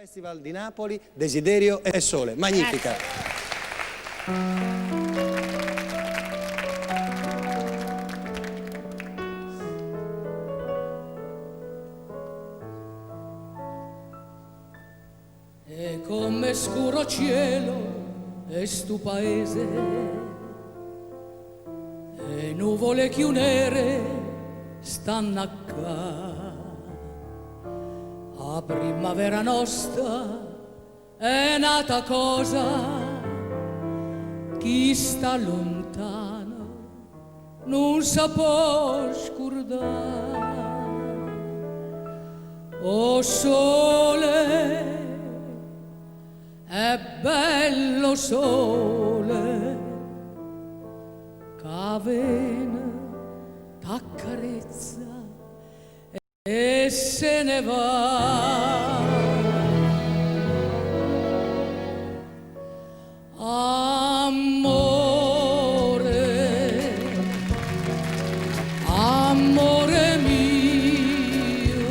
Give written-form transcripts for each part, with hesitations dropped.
Festival di Napoli, Desiderio e Sole, magnifica. E come scuro cielo è stu paese, e nuvole più nere stanno acca. A primavera nostra è nata cosa, chi sta lontano non sa può scordare. O sole, è bello sole, che viene, t'accarezza e se ne va. Amore, amore mio,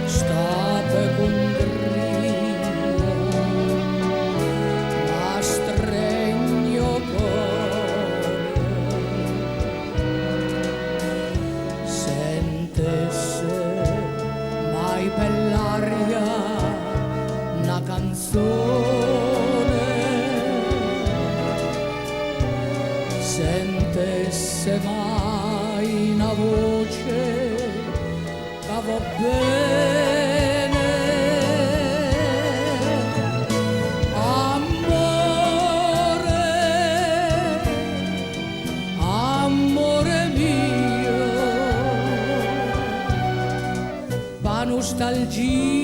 sta per condria, ma stregno cuore. Sentesse mai per l'aria una canzone, sentesse mai una voce che va bene. Amore, amore mio, pa nostalgia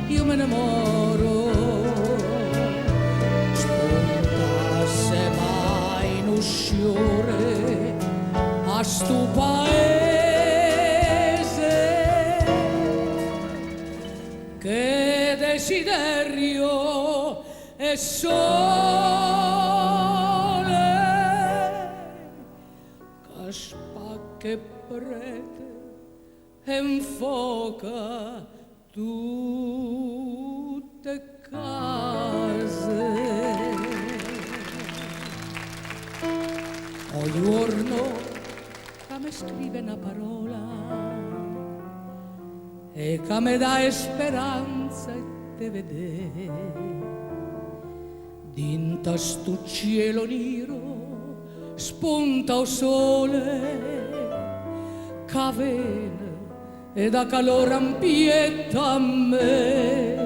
io me ne moro. Spuntasse mai un sciore a stu paese, che desiderio e sole, che spacca e prete e infoca tutte case. O giorno che mi scrive una parola e che mi dà speranza e te vedere dinta stu cielo nero spunta o sole che viene e da calore ampietta a me.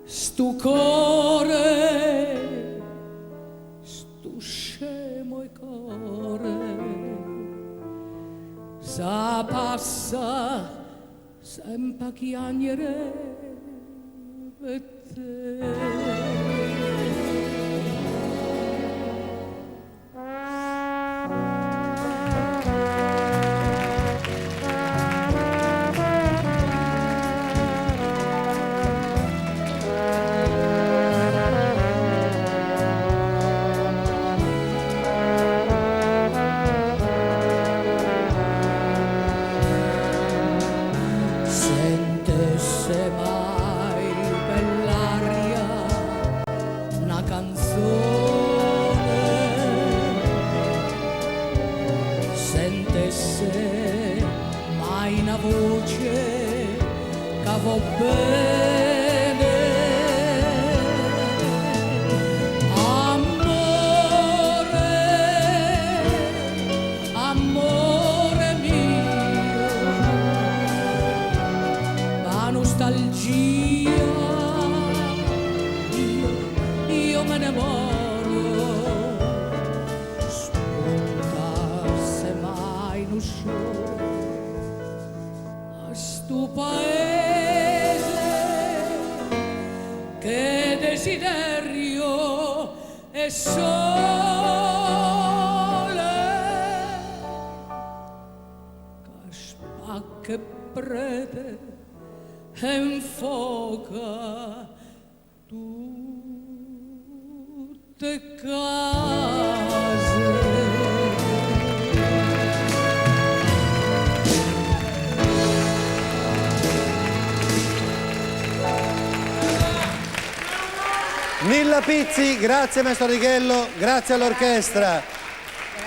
Stu core, stu scemo e core, sa passa sempre chiagnere per te. Sentesse mai per l'aria una canzone, sentesse mai una voce che va bene. Amore, amore mio, la nostalgia io me ne moro. Spuntasse mai un sciore a stu paese, che desiderio e sole, che spacca e prete e infoca tutte case. Nilla Pizzi, grazie maestro Righello, grazie all'orchestra.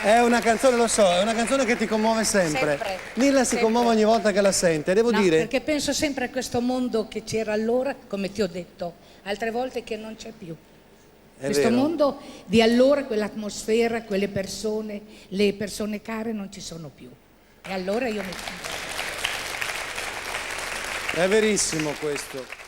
È una canzone, lo so, è una canzone che ti commuove sempre. Nilla si commuove ogni volta che la sente, devo dire. Perché penso sempre a questo mondo che c'era allora, come ti ho detto, altre volte che non c'è più. Questo mondo di allora, quell'atmosfera, quelle persone, le persone care non ci sono più. E allora io mi... È verissimo questo.